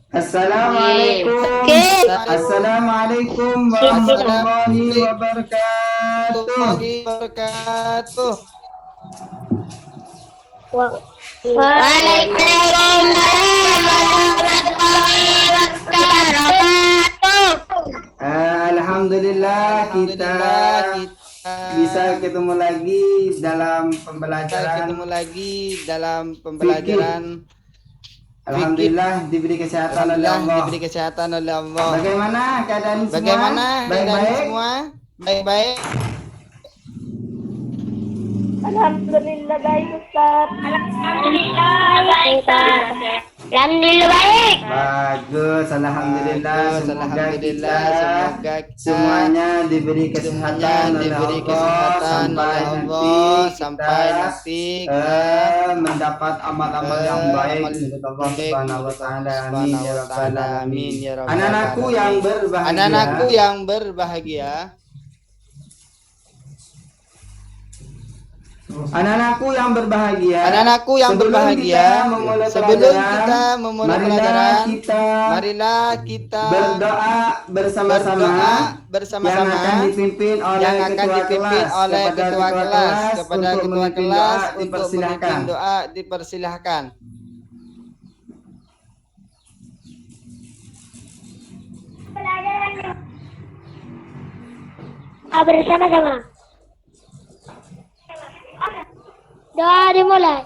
Assalamualaikum. Assalamualaikum warahmatullahi wabarakatuh. Waalaikumsalam warahmatullahi wabarakatuh. Alhamdulillah kita bisa ketemu lagi dalam pembelajaran. Alhamdulillah diberi kesehatan oleh Allah. Bagaimana keadaan semua? Baik-baik. Alhamdulillah baik Ustaz. Alhamdulillah baik. Bagus, alhamdulillah. Semoga kita semuanya diberi kesehatan oleh Allah sampai nanti mendapat amal-amal yang baik dari Allah Subhanahu wa taala. Amin ya rabbal alamin. Anak-anakku yang berbahagia. Anak-anakku yang berbahagia, sebelum kita memulai pelajaran, marilah kita berdoa bersama-sama yang akan dipimpin oleh ketua kelas. Kepada ketua kelas untuk memimpin doa dipersilahkan. Bersama-sama. Doa dimulai.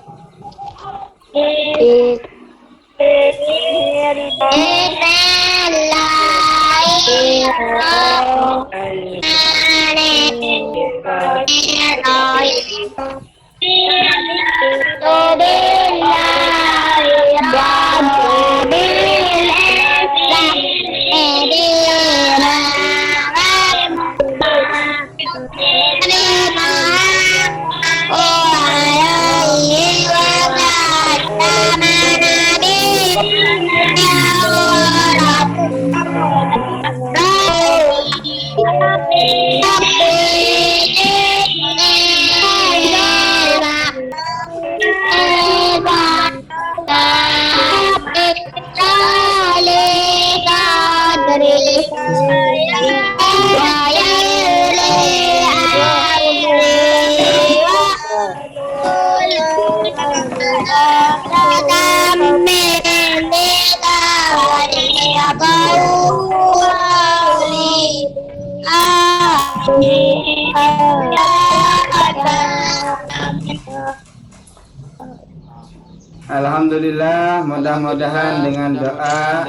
Alhamdulillah, mudah-mudahan dengan doa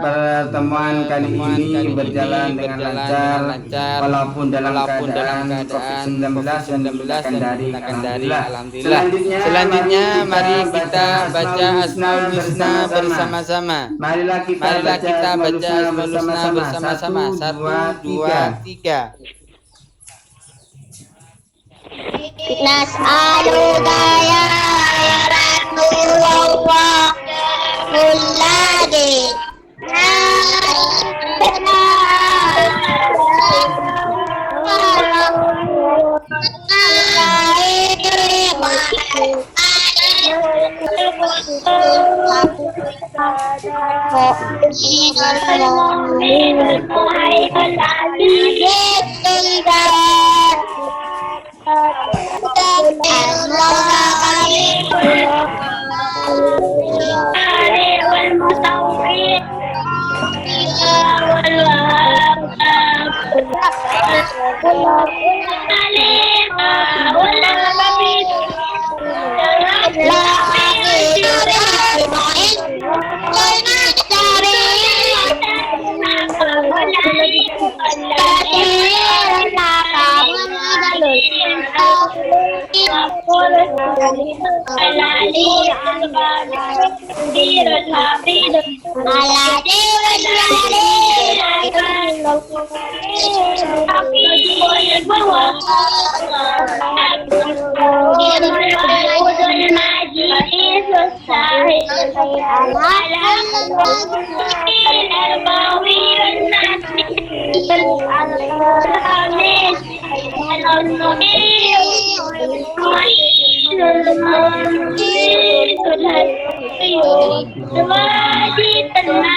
pertemuan kali ini berjalan dengan lancar walaupun dalam keadaan COVID-19 akan dari. Alhamdulillah. Selanjutnya mari kita baca Asmaul Husna bersama-sama. Marilah kita baca Asmaul Husna bersama-sama. 1, 2, 3. Nas'aluka ya Rasulullah kulladhi Terima kasih.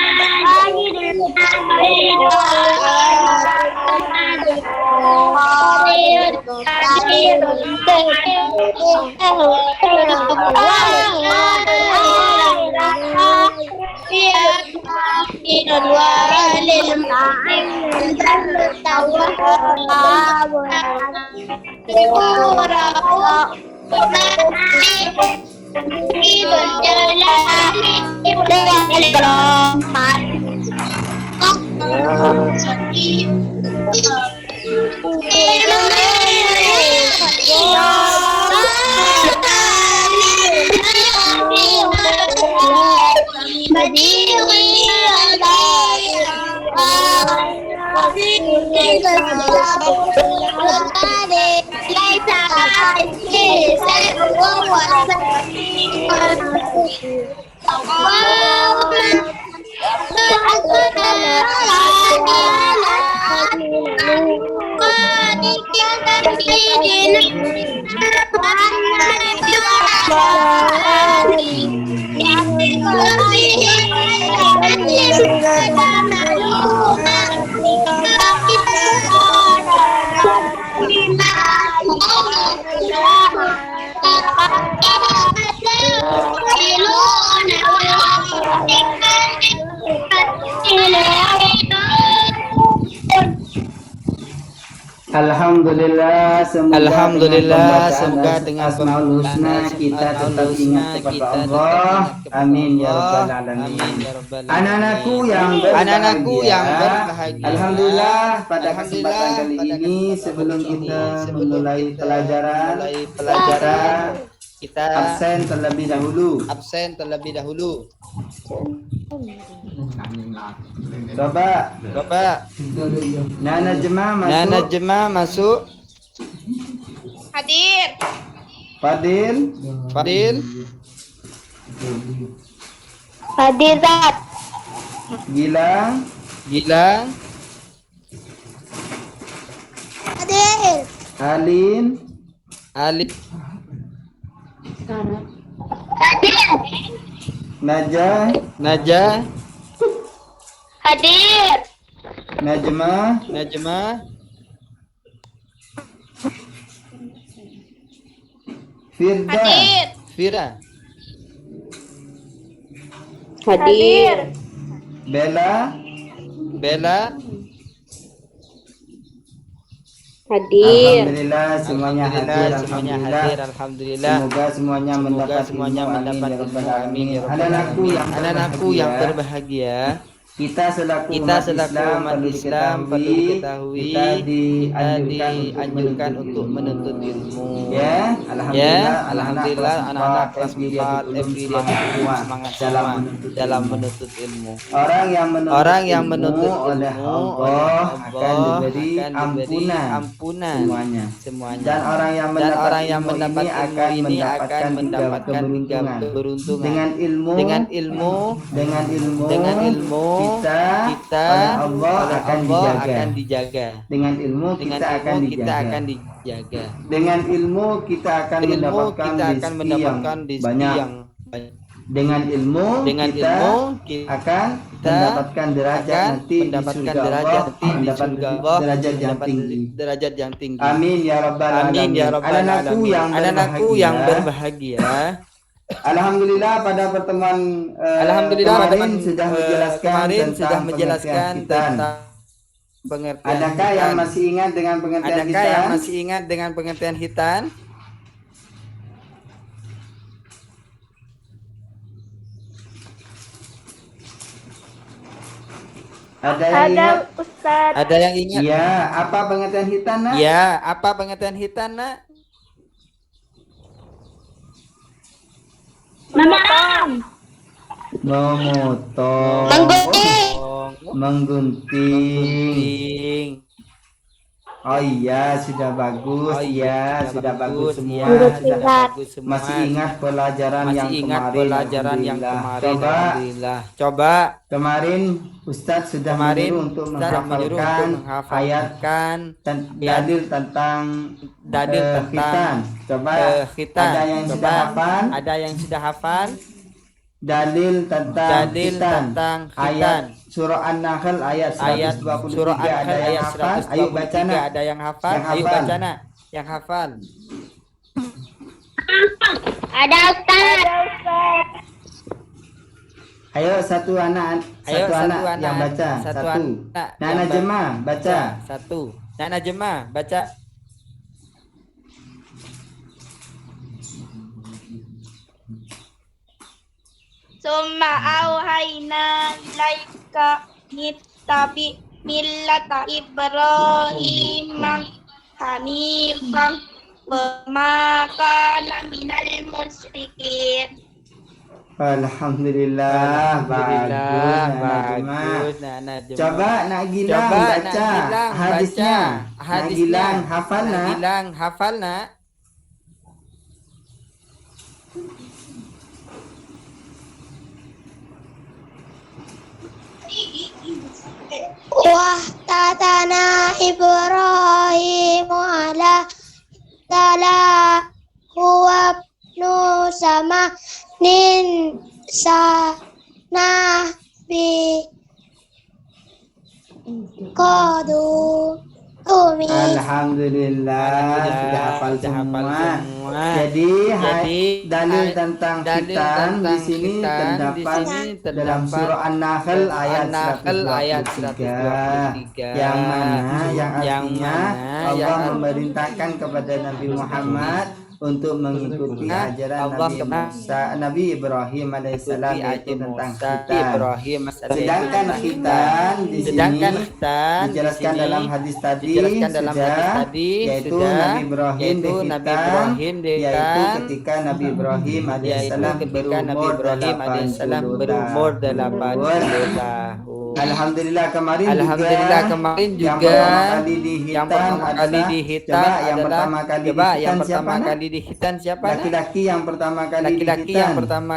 Alhamdulillah, semoga dengan Asmaul Husna kita tetap ingat kepada Allah. Amin ya rabbal alamin. Anak-anakku yang berbahagia. Alhamdulillah pada kesempatan kali ini sebelum kita memulai pelajaran kita absen terlebih dahulu. Coba Nana Jema masuk. Hadir. Fadil. Hadirat. Gilang. Hadir. Alin. Najah. Hadir. Najma. Fira. Hadir. Bella. Hadir. Alhamdulillah semuanya hadir. Alhamdulillah. Semoga semuanya mendapat ilmu. Amin. Anak-anakku yang berbahagia. Kita selaku umat Islam perlu diketahui kita dianjurkan untuk menuntut ilmu. Ya, alhamdulillah anak-anak kelas 4 FID semangat dalam menuntut ilmu. Orang yang menuntut ilmu oleh Allah akan diberi ampunan semuanya. Dan orang yang mendapat ilmu ini akan mendapatkan keberuntungan. Dengan ilmu kita oleh Allah akan dijaga. Dengan ilmu kita akan dijaga. Dengan ilmu kita akan mendapatkan rezeki yang banyak. Dengan ilmu kita akan mendapatkan derajat nanti di surga Allah, derajat yang tinggi. Amin ya rabbal alamin. Anak-anakku yang berbahagia. Alhamdulillah pada pertemuan kemarin sudah menjelaskan tentang pengertian. Adakah yang masih ingat dengan pengertian hitan? Ada yang ingat? Ustaz. Ada yang ingat? Ya, apa pengertian hitan, Nak? Memotong, menggunting. Oh iya, sudah bagus. Sudah bagus semua. Masih ingat pelajaran yang kemarin. Coba. Kemarin Ustadz sudah menyuruh untuk menghafalkan ayat dan dalil tentang khitan. Coba, ada yang sudah hafal? dalil tentang khitan. khitan. Ayat surah An-Nahl ayat Ayat 123 surah ada An-Nahl yang ayat hafal? Ayo baca 123 nak. ada yang hafal? Yang Ayo hafal. baca nak. Yang hafal. Ada Ustaz. Ayo satu anak yang baca. Satu. anak Nana yang Jemah baca. Satu. Nana Jemah baca. Summa auhayna ilaika nittabi millata Ibrahim hanifan wa ma kana minal musyrikin. Alhamdulillah, bagus Nana Jemah. Coba Nak Gilang baca hadisnya. Nak Gilang hafal nak. Gilang hafal nak. Wah tatana Ibrahim ala tala huwa ibnu sama nin sana bi qadu umi. Alhamdulillah sudah hafal semua. Jadi dalil tentang khitan di sini terdapat dalam surah An-Nahl ayat 123 yang mana yang artinya Allah memerintahkan kepada Nabi Muhammad untuk mengikuti ajaran Nabi Ibrahim alaihissalam yaitu tentang khitan. Sedangkan khitan di sini dijelaskan dalam hadis tadi yaitu Nabi Ibrahim yaitu ketika Nabi Ibrahim alaihissalam berumur 80 tahun. Alhamdulillah kemarin juga yang pertama kali dihitan siapa? Laki-laki yang pertama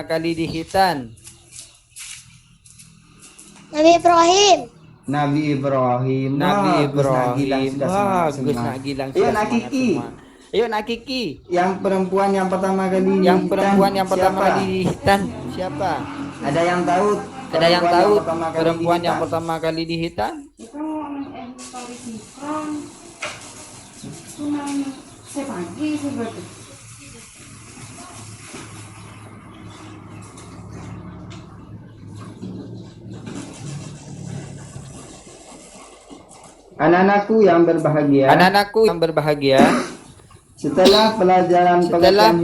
kali dihitan. Nabi Ibrahim. Bagus Nak Gilang. Ayo Nak Kiki. Yang perempuan yang pertama kali dihitan siapa? Ada yang tahu? Perempuan yang pertama kali dihitan? Anak-anakku yang berbahagia, setelah pelajaran pengertian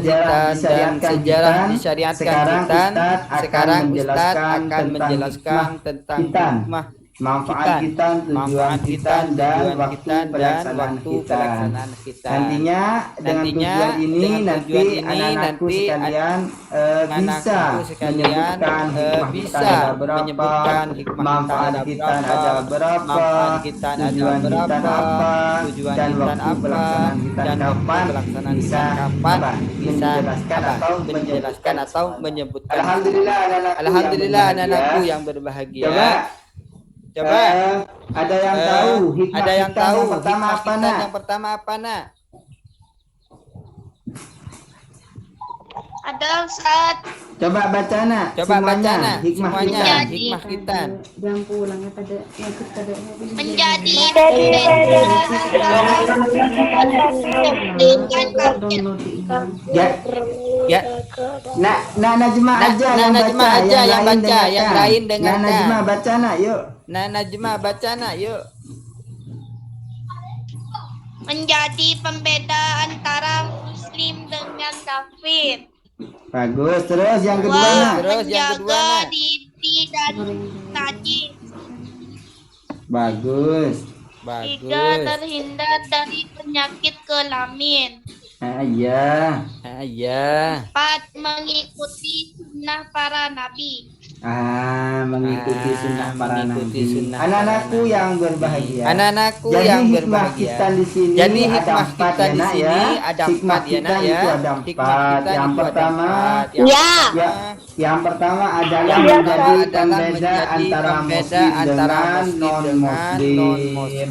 hitan dan sejarah disyariatkan hitan, sekarang Ustaz akan menjelaskan tentang hikmah manfaat hitan, tujuan hitan dan waktu pelaksanaan hitan. Nantinya dengan tujuan ini nanti anak-anakku sekalian bisa menyebutkan hikmah manfaat hitan ada berapa, tujuan hitan apa, dan waktu pelaksanaan hitan kapan, bisa menjelaskan atau menyebutkan. Alhamdulillah anak-anakku yang berbahagia. Coba ada yang tahu hikmah yang pertama apa nak? Ada Ustaz. Coba baca nak. Hikmah khitan. Menjadi ya. Nak Najma aja yang baca, yang lain dengarkan. Najma baca nak, yuk. Najma baca nak, yuk. Menjadi pembeda antara muslim dengan kafir. Bagus, terus yang kedua nak. Menjaga diri dan najis. Bagus. Tiga, terhindar dari penyakit kelamin. Iya. 4, mengikuti sunnah para nabi. Mengikuti sunnah para nabi. Anak-anakku yang berbahagia. Jadi hikmah kita di sini ada 4 ya nak ya. Yang pertama adalah menjadi pembeda antara muslim dengan non-muslim.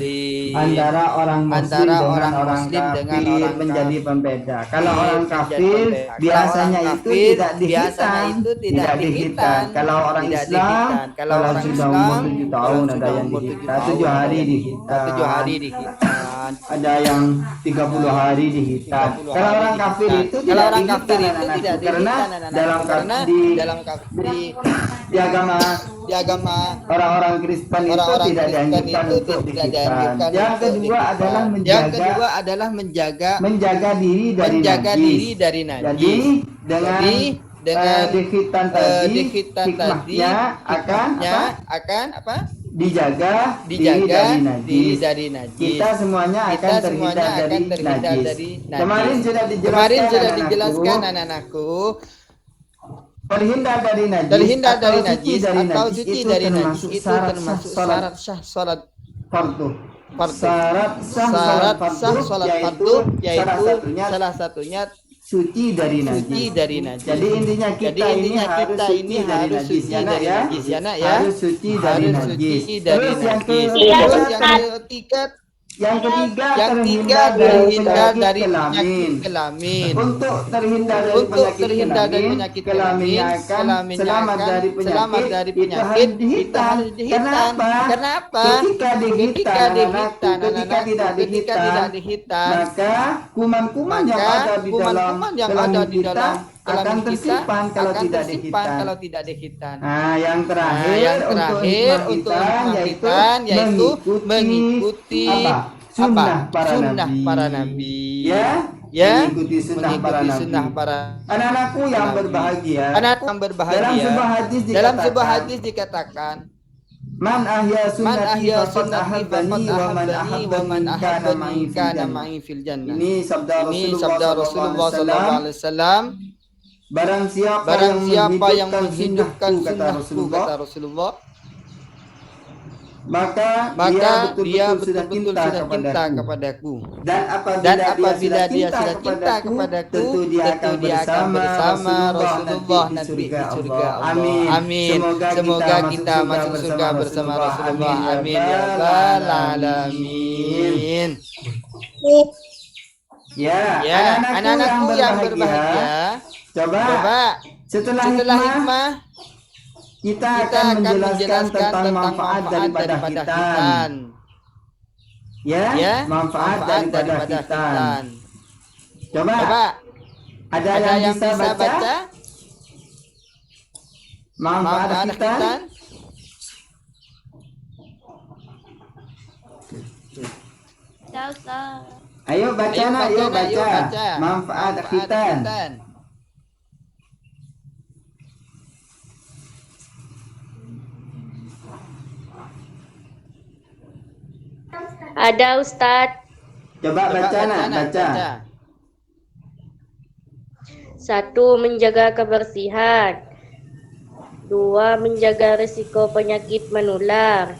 Antara orang muslim dengan orang kafir menjadi pembeda beda. Kalau orang kafir biasanya itu tidak dihitan. Tidak dihitan. Kalau orang Islam, kalau sudah umur 7 tahun ada yang dihitan, 7 hari dihitan. 7 hari dihitan. Ada yang 30 hari dihitan. Kalau orang kafir itu tidak dihitan, karena dalam di agama orang-orang Kristen itu tidak dianjurkan untuk dihitan. Yang kedua adalah menjaga diri dari najis. Jadi dengan dihitan tadi hikmahnya akan apa? Dijaga diri dari najis. Kita semuanya akan terhindar dari najis. Kemarin sudah dijelaskan anak-anakku. Terhindar dari najis atau suci dari najis itu termasuk syarat sah salat fardu. Syarat sah salat fardu yaitu salah satunya suci dari najis. Jadi intinya kita ini harus suci dari najis ya nak ya. Harus suci dari najis. Terus yang ketiga terhindar dari penyakit kelamin. Untuk terhindar dari penyakit kelamin akan selamat dari penyakit kita harus dihitan. Kenapa? Ketika dihitan, ketika tidak dihitan, maka kuman-kuman yang ada di dalam kita akan tersimpan kalau tidak dihitan. Nah, yang terakhir untuk hitan yaitu mengikuti sunnah para nabi. Mengikuti sunnah para anak-anakku yang berbahagia. Dalam sebuah hadis dikatakan, Man ahya sunnati faqad ahabbani wa man ahabbani kana ma'i fil jannah. Ini sabda Rasulullah sallallahu alaihi wasallam. Barang siapa yang menghidupkan sunnahku kata Rasulullah, maka dia betul-betul sudah cinta kepadaku. Dan apabila dia sudah cinta kepadaku, tentu dia akan bersama Rasulullah nanti di surga Allah. Amin. Semoga kita masuk surga bersama Rasulullah. Amin ya rabbal alamin. Ya, anak-anakku yang berbahagia. Coba setelah hikmah kita akan menjelaskan tentang manfaat daripada hitan. Manfaat daripada hitan. Coba ada yang bisa baca? Manfaat hitan? Ayo baca. Manfaat hitan. Ada Ustadz. Coba baca. 1. Menjaga kebersihan. 2. Menjaga risiko penyakit menular.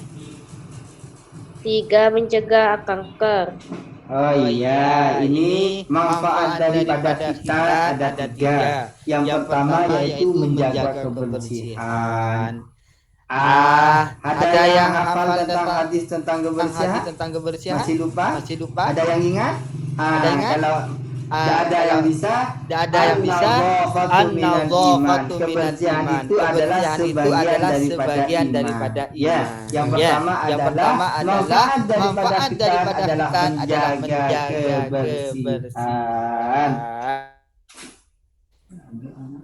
3. Mencegah kanker. Oh iya, ini manfaat daripada kita ada 3. Yang pertama yaitu menjaga kebersihan. Ada yang hafal tentang hadis tentang kebersihan? Masih lupa? Ada yang ingat? Kalau tidak ada yang bisa, an-nadhafatu kebersihan itu adalah sebagian daripada iman. Yang pertama adalah manfaat daripada kita adalah menjaga kebersihan.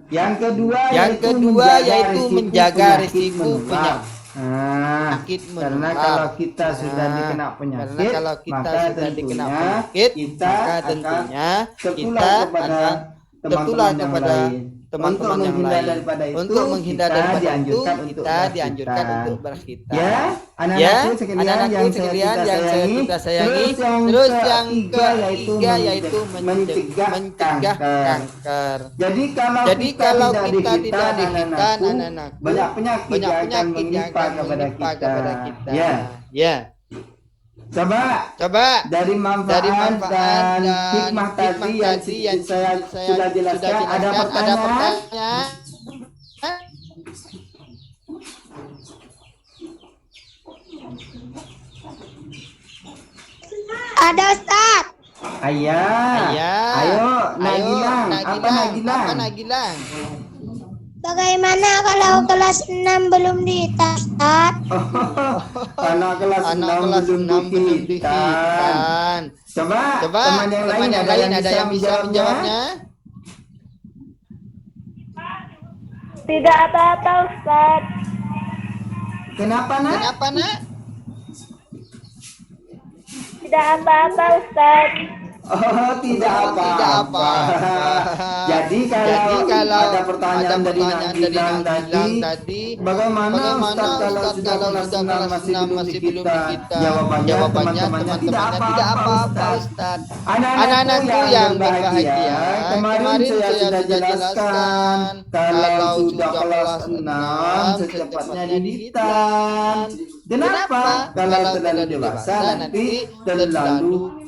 Yang kedua yaitu menjaga risiko penyakit. Karena kalau kita sudah dikena penyakit, maka tentunya kita akan tertular kepada teman-teman yang lain. Untuk menghindar daripada itu, kita dianjurkan untuk berhitan. Anak-anakku sekalian yang saya sayangi. Terus yang ketiga yaitu mencegah kanker. Jadi kalau kita tidak dihitan, anak-anakku, banyak penyakit yang akan menimpa kepada kita. Coba dari manfaat dan hikmah tadi yang saya sudah jelaskan, ada pertanyaan? Ada Ustaz. Ayah. Ayo, Nagilang. Apa Nagilang? Nagilang? Bagaimana kalau kelas 6 belum dihitas, Ustaz? Anak kelas 6 belum dihitan. Coba teman yang lain ada yang bisa menjawabnya? Tidak apa-apa, Ustaz. Kenapa, Nak? Tidak apa-apa, Ustaz. Oh, tidak apa-apa. Jadi kalau ada pertanyaan dari Nagilang tadi, bagaimana Ustaz kalau sudah kelas 6 masih belum dihitan? Jawabannya teman-temannya tidak apa-apa, Ustaz. Anak-anakku yang berbahagia, kemarin saya sudah jelaskan kalau sudah kelas 6 secepatnya dihitan. Kenapa? Kalau terlalu dewasa nanti terlalu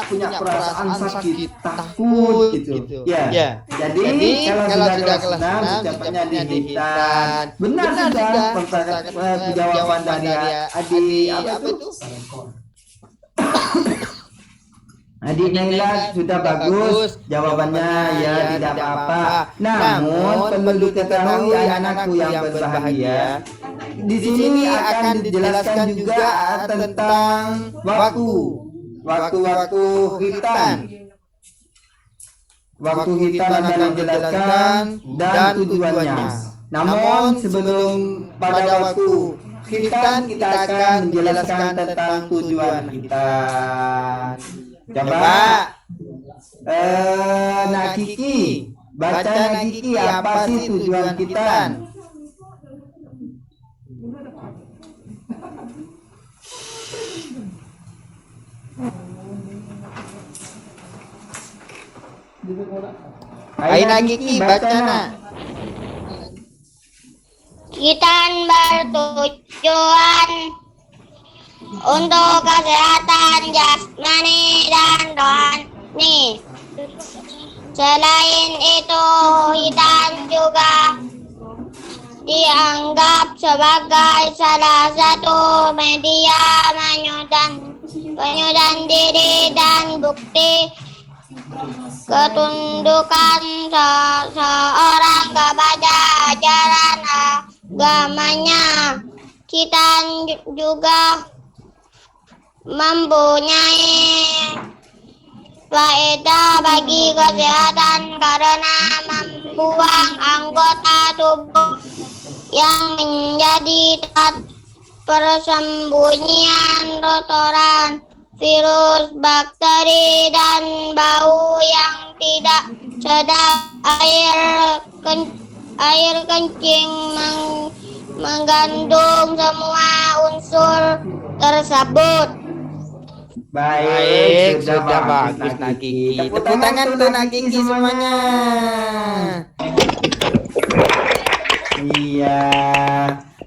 punya perasaan sakit, takut gitu. Ya. Jadi kalau sudah kelas 6 secepatnya dihitan. Benar sudah jawaban dari adik apa itu? Adik Naila sudah bagus jawabannya, ya tidak apa-apa. Namun perlu diketahui anak-anakku yang berbahagia, di sini akan dijelaskan juga tentang waktu-waktu hitan. Waktu hitan akan dijelaskan dan tujuannya. Namun sebelum pada waktu hitan kita akan menjelaskan tentang tujuan hitan. Coba Nakiki, baca Nakiki, apa sih tujuan hitan? Ayo Nakiki, baca nak. Hitan bertujuan untuk kesehatan jasmani dan rohani. Selain itu, hitan juga dianggap sebagai salah satu media penyudan diri dan bukti ketundukan seorang kepada ajaran agamanya. Hitan juga mempunyai faedah bagi kesehatan karena membuang anggota tubuh yang menjadi tempat persembunyian kotoran, virus, bakteri, dan bau yang tidak sedap. Air kencing mengandung semua unsur tersebut. Baik, sudah bagus Nakiki. Tepuk tangan untuk Nakiki semuanya. Iya.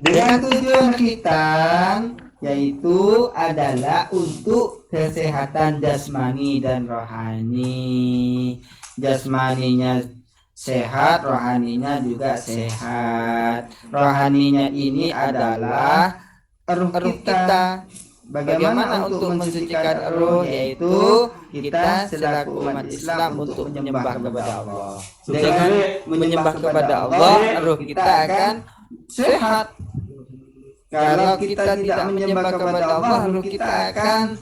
Dengan tujuan hitan yaitu adalah untuk kesehatan jasmani dan rohani. Jasmaninya sehat, rohaninya juga sehat. Rohaninya ini adalah ruh kita. Bagaimana untuk mensucikan ruh, yaitu kita selaku umat Islam untuk menyembah kepada Allah. Dengan menyembah kepada Allah, ruh kita akan sehat. Kalau kita tidak menyembah kepada Allah, ruh kita akan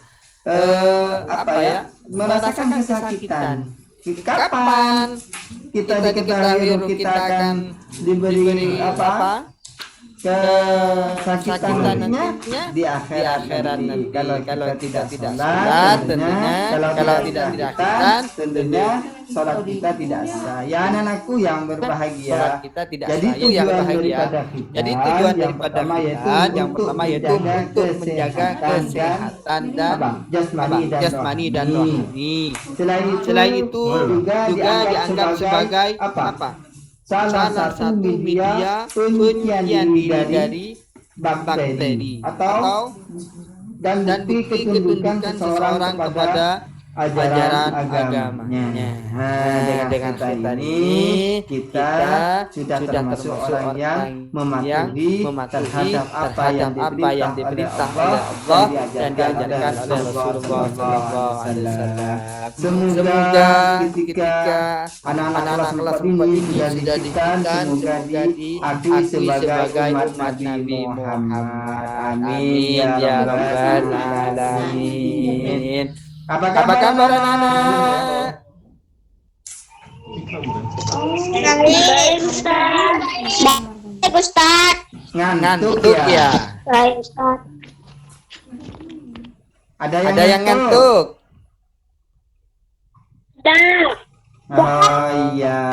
merasakan kesakitan. Kapan kita diketahui ruh kita akan diberi kesakitan nantinya di akhirat nanti. Kalau tidak salat tentunya, kalau tidak akhirat tentunya salat kita tidak sah. Ya anak-anakku yang berbahagia, jadi tujuan daripada hitan yang pertama yaitu untuk menjaga kesehatan dan jasmani dan rohani. Selain itu juga dianggap sebagai salah satu media penyucian diri dari bakteri atau dan bukti ketundukan seseorang kepada ajaran agamanya. Nah, dengan khitan ini kita sudah termasuk orang yang mematuhi terhadap apa yang diperintah oleh Allah dan diajarkan oleh Rasulullah SAW. Semoga ketika anak-anak kelas 4 ini sudah dikhitan, semoga diakui sebagai umat Nabi Muhammad. Amin ya rabbal alamin. Apa kabar anak-anak? Baik, Ustaz. Baik, Ustaz. Ngantuk ya? Baik, Ustaz. Ada yang ngantuk? Ustaz. Oh iya.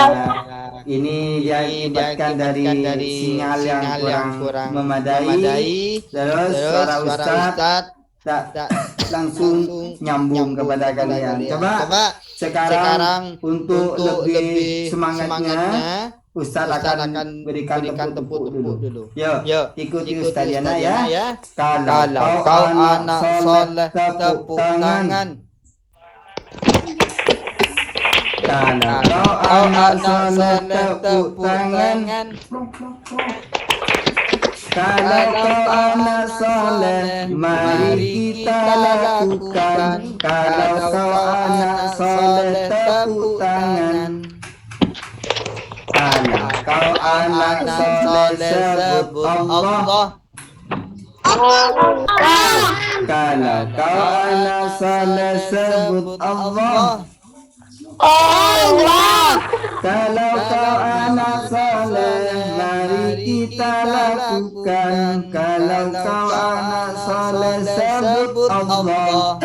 Ini dia akibatkan dari sinyal yang kurang memadai. Terus suara Ustaz tak langsung nyambung kepada kalian. Coba sekarang untuk lebih semangatnya Ustaz akan berikan tepuk dulu. Yuk, ikuti Ustaz Diana ya. Kalau kau anak soleh tepuk tangan. Kalau kau anak soleh tepuk tangan. Kalau kau anak soleh, mari kita lakukan. Kalau kau anak soleh, tepuk tangan. Kalau kau anak soleh, sebut Allah. Kalau kau anak soleh, sebut Allah. Kalau kau anak soleh, mari kita lakukan. Kalau kau anak soleh, sebut Allah.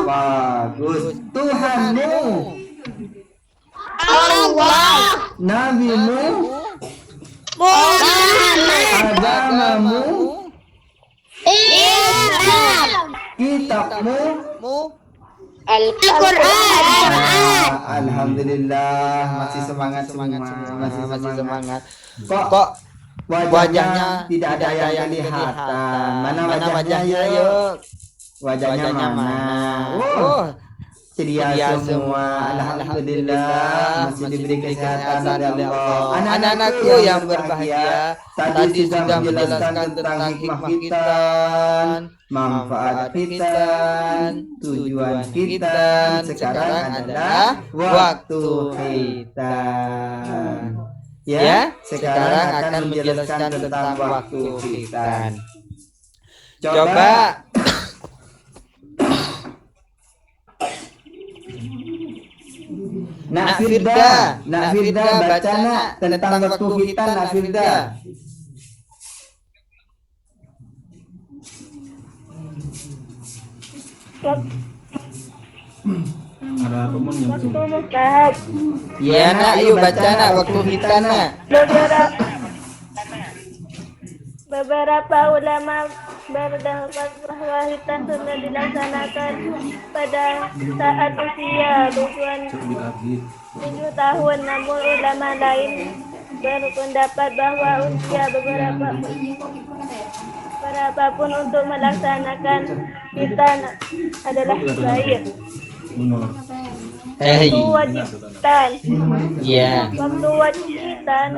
Bagus. Tuhanmu, nabimu, agamamu, kitabmu, Al-Quran. Alhamdulillah, masih semangat. Kok wajahnya tidak ada yang kelihatan? Mana wajahnya yuk? Wajahnya mana? Oh, ceria semua. Alhamdulillah, masih diberi kesehatan oleh Allah. Anak-anakku yang berbahagia, tadi sudah menjelaskan tentang hikmah khitan, manfaat khitan, tujuan khitan. Sekarang adalah waktu khitan. Ya, sekarang akan menjelaskan tentang waktu khitan. Coba Nak Firda baca nak tentang waktu khitan, Nak Firda. Waktu mustahab. Ya nak, yuk baca nak waktu khitan nak. Beberapa ulama berpendapat bahwa khitan sunnah dilaksanakan pada saat usia 7 tahun. Namun ulama lain berpendapat bahwa usia berapapun untuk melaksanakan khitan adalah baik. Waktu wajib khitan. Ya. Waktu wajib khitan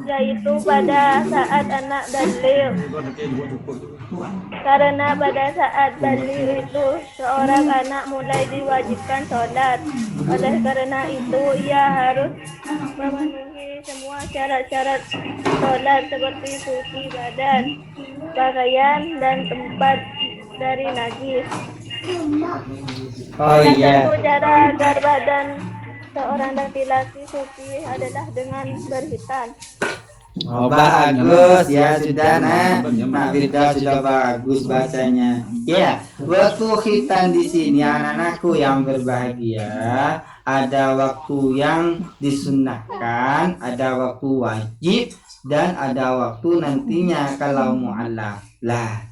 yaitu pada saat anak baligh. Karena pada saat baligh itu seorang anak mulai diwajibkan sholat. Oleh karena itu ia harus memenuhi semua syarat-syarat sholat seperti suci badan, pakaian, dan tempat dari najis. Oh iya. Satu cara agar badan seorang laki-laki suci adalah dengan berkhitan. Oh bagus ya, sudah nak Firda sudah bagus bacanya. Ya, waktu khitan di sini anak-anakku yang berbahagia, ada waktu yang disunnahkan, ada waktu wajib, dan ada waktu nantinya kalau mu'allaf. Lah,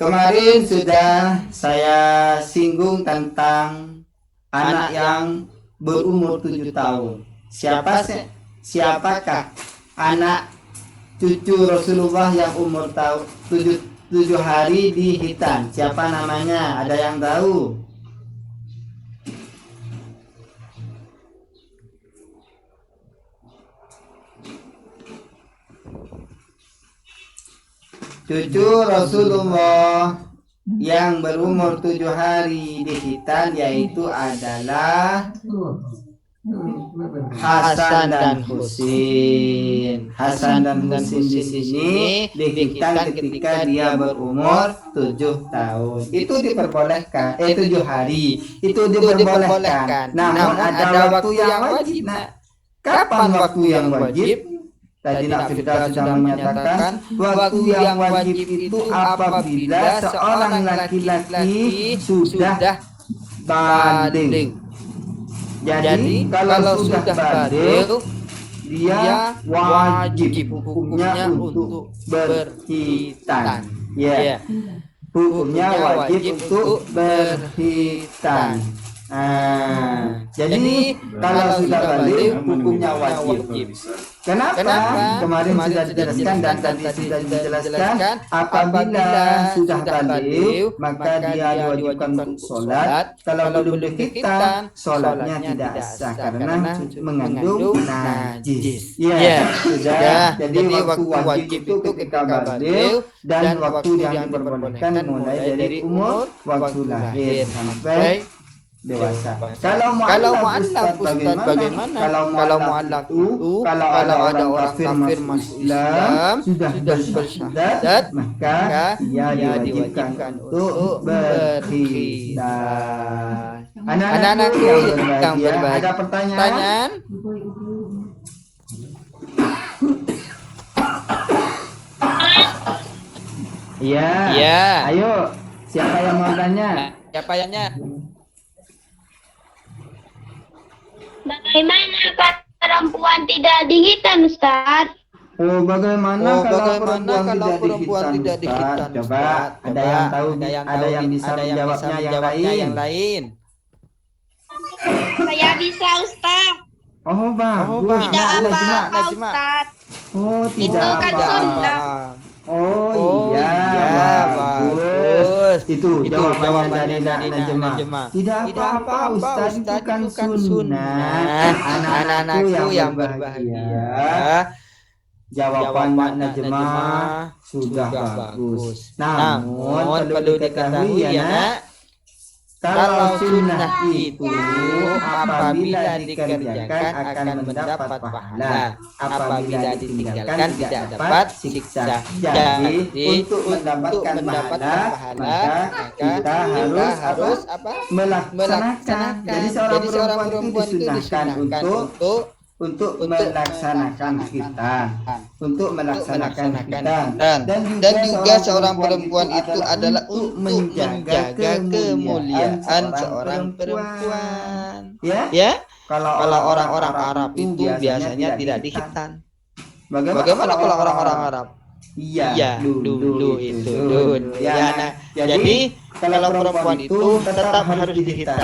kemarin sudah saya singgung tentang anak yang berumur 7 tahun. Siapakah anak cucu Rasulullah yang umur 7 7 hari di hitan? Siapa namanya? Ada yang tahu? Cucu Rasulullah yang berumur 7 hari di hitan yaitu adalah Hasan dan Husin. Hasan dan Husin di sini dihitan ketika dia berumur 7 tahun. Itu diperbolehkan. 7 hari. Itu diperbolehkan. Namun ada waktu yang wajib. Nah, kapan waktu yang wajib? Tadi Nak Firda sudah menyatakan waktu yang wajib itu apabila seorang laki-laki sudah baligh. Jadi kalau sudah baligh dia wajib hukumnya untuk berhitan. Ya. Hukumnya wajib untuk berhitan. Jadi kalau sudah baligh hukumnya wajib. Kenapa? Kemarin sudah dijelaskan dan tadi sudah dijelaskan apabila sudah baligh maka dia diwajibkan untuk sholat. Kalau belum berhitan sholatnya tidak sah karena mengandung najis. Ya, sudah. Jadi waktu wajib itu ketika baligh dan waktu yang diperbolehkan mulai dari umur waktu lahir sampai dewasa. Kalau mu'allaf Ustaz bagaimana? Kalau mu'allaf itu kalau ada orang kafir masuk Islam sudah bersyahadat maka dia diwajibkan untuk berhitan. Anak-anakku yang berbahagia, ada pertanyaan? Iya. Ayo, siapa yang mau tanya? Siapa yang nanya? Bagaimana perempuan tidak dihitan, Ustaz? Oh, bagaimana kalau perempuan tidak dihitan? Coba, Ustaz? ada yang tahu, ada yang bisa menjawabnya yang lain. Saya bisa, Ustaz. Oh, bagus. Tidak apa-apa, Ustaz. Oh, tidak Itu kan apa-apa. sunnah. Oh iya, bagus. Itu jawabannya dari Najma. Tidak apa-apa Ustaz, itu kan sunnah. Anak-anakku yang berbahagia, jawaban Najma sudah bagus. Namun perlu diketahui ya Nak, kalau sunnah itu apabila dikerjakan akan mendapat pahala, apabila ditinggalkan tidak dapat siksa. Jadi untuk mendapatkan pahala maka kita harus melaksanakan. Jadi seorang perempuan itu disunahkan untuk melaksanakan khitan, dan juga seorang perempuan itu adalah untuk menjaga kemuliaan seorang perempuan. Ya? Kalau orang-orang Arab itu biasanya tidak dihitan. Bagaimana kalau orang-orang Arab? Iya, dulu itu. Jadi kalau perempuan itu tetap harus dihitan,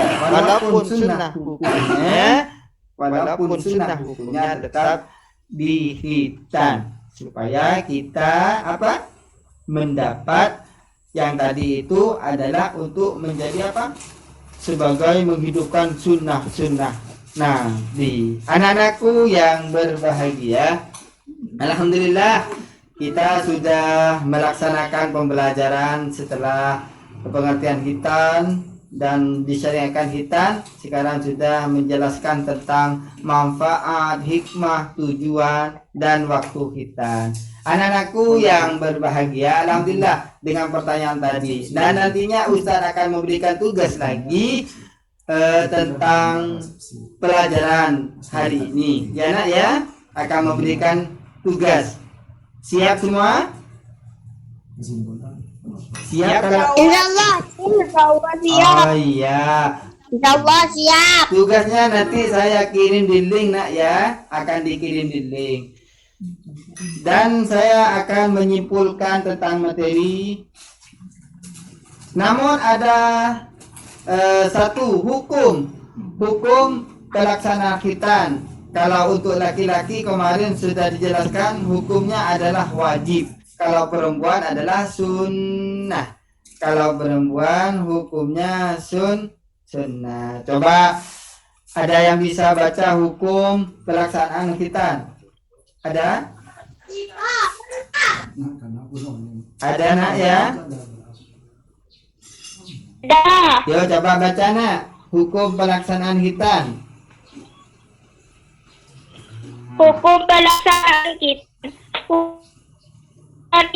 walaupun sunnah hukumnya tetap dihitan supaya kita mendapat yang tadi itu adalah untuk menjadi sebagai menghidupkan sunnah. Nah, di anak-anakku yang berbahagia, alhamdulillah kita sudah melaksanakan pembelajaran setelah pengertian khitan dan disyariatkan khitan. Sekarang sudah menjelaskan tentang manfaat, hikmah, tujuan dan waktu khitan. Anak-anakku yang berbahagia, alhamdulillah dengan pertanyaan tadi. Dan nantinya Ustaz akan memberikan tugas lagi tentang pelajaran hari ini. Ya Nak ya, akan memberikan tugas. Siap semua? Siap kalau Insyaallah siap. Oh iya. Insyaallah siap. Tugasnya nanti saya kirim di link Nak ya, akan dikirim di link. Dan saya akan menyimpulkan tentang materi. Namun ada satu hukum pelaksanaan khitan. Kalau untuk laki-laki kemarin sudah dijelaskan hukumnya adalah wajib. kalau perempuan adalah sunnah. Kalau perempuan hukumnya sunnah. Coba ada yang bisa baca hukum pelaksanaan khitan? Ada? Ada nak ya? Dah. Yo coba baca nak hukum pelaksanaan khitan. Hukum pelaksanaan kita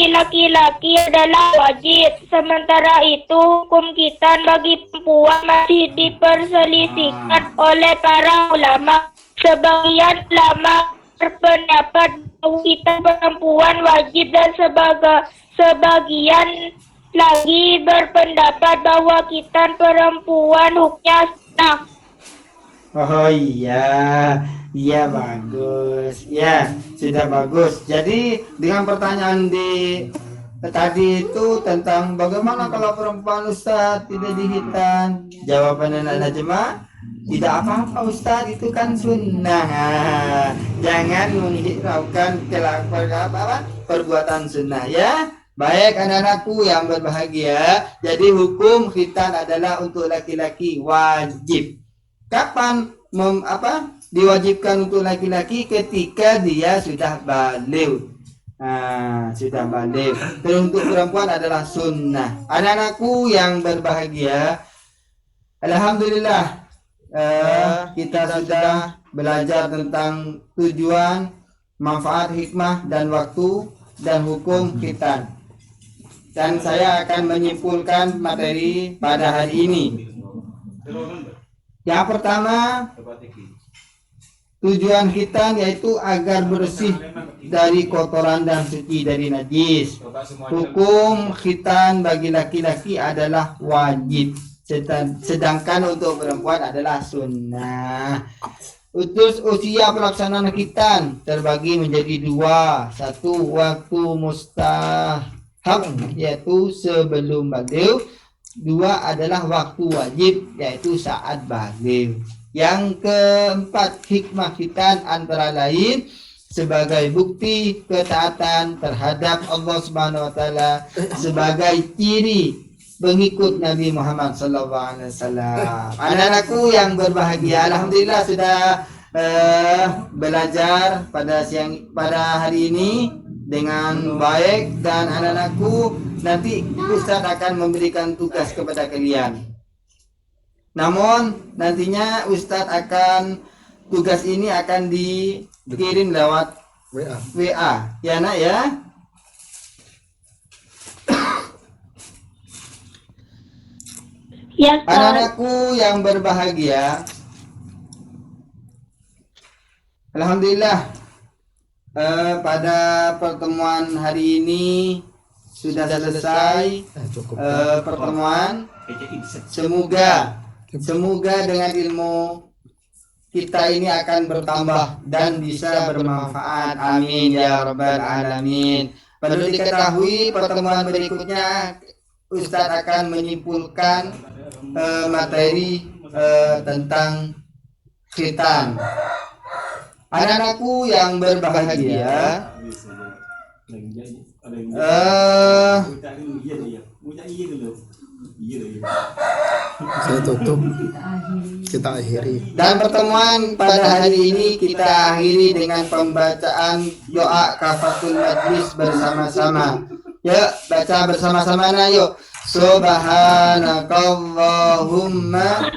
laki-laki adalah wajib. Sementara itu hukum khitan bagi perempuan masih diperselisihkan oleh para ulama. Sebagian ulama berpendapat bahwa khitan perempuan wajib dan sebagian lagi berpendapat bahwa khitan perempuan hukumnya sunnah. Oh iya bagus. Ya, sudah bagus. Jadi dengan pertanyaan tadi itu tentang bagaimana kalau perempuan Ustaz tidak dihitan, jawaban anak najma tidak apa-apa Ustaz, itu kan sunnah. Jangan menghiraukan perbuatan sunnah ya. Baik anak-anakku yang berbahagia, jadi hukum khitan adalah untuk laki-laki wajib. Kapan diwajibkan untuk laki-laki? Ketika dia sudah baligh. Sudah baligh. Dan untuk perempuan adalah sunnah. Anak-anakku yang berbahagia, alhamdulillah kita sudah belajar tentang tujuan, manfaat, hikmah dan waktu dan hukum khitan. Dan saya akan menyimpulkan materi pada hari ini. Yang pertama, tujuan khitan yaitu agar bersih dari kotoran dan suci dari najis. Hukum khitan bagi laki-laki adalah wajib, sedangkan untuk perempuan adalah sunnah. Usia pelaksanaan khitan terbagi menjadi dua. Satu, waktu mustahab yaitu sebelum baligh. Dua adalah waktu wajib yaitu saat baligh. Yang keempat, hikmah khitan antara lain sebagai bukti ketaatan terhadap Allah Subhanahu wa taala, sebagai ciri pengikut Nabi Muhammad sallallahu alaihi wasallam. Anak-anakku yang berbahagia, alhamdulillah sudah belajar pada hari ini dengan baik, dan anak-anakku nanti Ustaz akan memberikan tugas kepada kalian. Namun nantinya Ustaz tugas ini akan dikirim lewat WA. Ya nak ya. Ya, Anak-anakku yang berbahagia, alhamdulillah pada pertemuan hari ini sudah selesai pertemuan. Semoga dengan ilmu kita ini akan bertambah dan bisa bermanfaat. Amin ya rabbal alamin. Perlu diketahui pertemuan berikutnya Ustaz akan menyimpulkan materi tentang khitan. Anak-anakku yang berbahagia, saya tutup, kita akhiri. Dan pertemuan pada hari ini kita akhiri dengan pembacaan doa kafatul majlis bersama-sama. Yuk baca bersama-sama nah yuk. Subhanakallahumma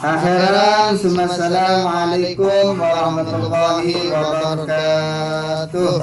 akhiran assalamualaikum warahmatullahi wabarakatuh.